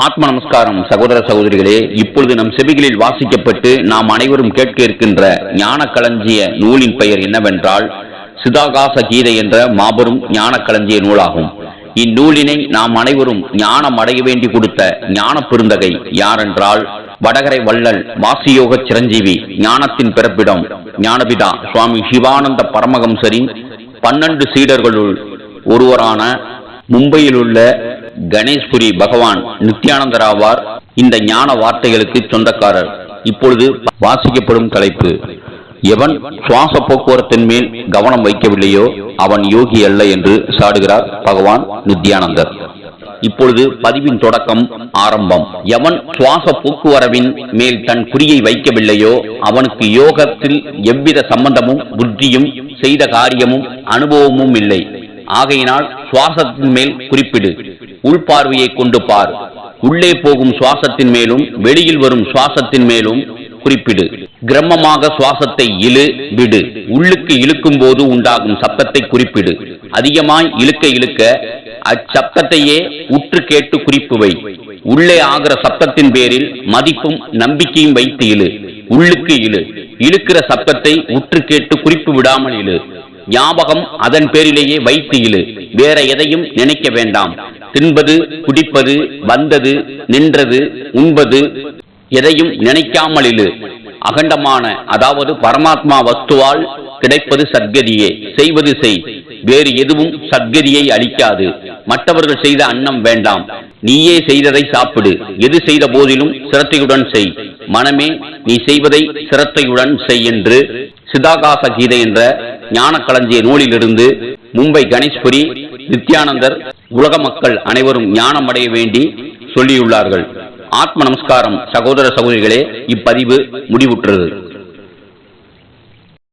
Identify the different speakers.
Speaker 1: ஆத்ம நமஸ்காரம் சகோதர சகோதரிகளே. இப்பொழுது நம் செவிகளில் வாசிக்கப்பட்டு நாம் அனைவரும் கேட்க இருக்கின்ற ஞான களஞ்சிய நூலின் பெயர் என்னவென்றால் சிதாகாச கீதை என்ற மாபெரும் ஞான களஞ்சிய நூலாகும். இந்நூலினை நாம் அனைவரும் ஞானம் அடைய வேண்டி கொடுத்த ஞான பெருந்தகை யாரென்றால் வடகரை வள்ளல் வாசியோக சிரஞ்சீவி ஞானத்தின் பிறப்பிடம் ஞானபிதா சுவாமி சிவானந்த பரமஹம்சரின் 12 சீடர்களுள் ஒருவரான மும்பையில் உள்ள கணேஷ்புரி பகவான் நித்யானந்தர் ஆவார். இந்த ஞான வார்த்தைகளுக்கு சொந்தக்காரர். இப்பொழுது வாசிக்கப்படும் தலைப்பு: எவன் சுவாச போக்குவரத்தின் மேல் கவனம் வைக்கவில்லையோ அவன் யோகி அல்ல என்று சாடுகிறார் பகவான் நித்யானந்தர். இப்பொழுது பதிவின் தொடக்கம் ஆரம்பம். எவன் சுவாச போக்குவரவின் மேல் தன் குறியை வைக்கவில்லையோ அவனுக்கு யோகத்தில் எவ்வித சம்பந்தமும் புத்தியும் செய்த காரியமும் அனுபவமும் இல்லை. ஆகையினால் சுவாசத்தின் மேல் குறிப்பிடு. உள்பார்வையை கொண்டு பார். உள்ளே போகும் சுவாசத்தின் மேலும் வெளியில் வரும் சுவாசத்தின் மேலும் குறிப்பிடு. கிரமமாக சுவாசத்தை இழு விடு. உள்ளுக்கு இழுக்கும் போது உண்டாகும் சப்தத்தை குறிப்பிடு. அதிகமாய் இழுக்க இழுக்க அச்சப்தத்தையே உற்று கேட்டு குறிப்பு வை. உள்ளே ஆகிற சப்தத்தின் பேரில் மதிப்பும் நம்பிக்கையும் வைத்து இழு. உள்ளுக்கு இழு. இழுக்கிற சப்தத்தை உற்று கேட்டு குறிப்பு விடாமல் இழு. ஞாபகம் அதன் பேரிலேயே வைத்து இழு. வேற எதையும் நினைக்க வேண்டாம். தின்பது, குடிப்பது, வந்தது, நின்றது, உண்பது எதையும் நினைக்காமல் இழு. அகண்டமான அதாவது பரமாத்மா வஸ்துவால் கிடைப்பது சத்கதியே. செய்வது செய். வேறு எதுவும் சத்கதியை அளிக்காது. மற்றவர்கள் செய்த அன்னம் வேண்டாம். நீயே செய்ததை சாப்பிடு. எது செய்த போதிலும் சிரத்தையுடன் செய். மனமே, நீ செய்வதை சிரத்தையுடன் செய் என்று சிதாகாச கீதை என்ற ஞான களஞ்சிய நூலிலிருந்து மும்பை கணேஷ்புரி நித்யானந்தர் உலக மக்கள் அனைவரும் ஞானம் அடைய வேண்டி சொல்லியுள்ளார்கள். ஆத்ம நமஸ்காரம் சகோதர சகோதரிகளே. இப்பதிவு முடிவுற்றது.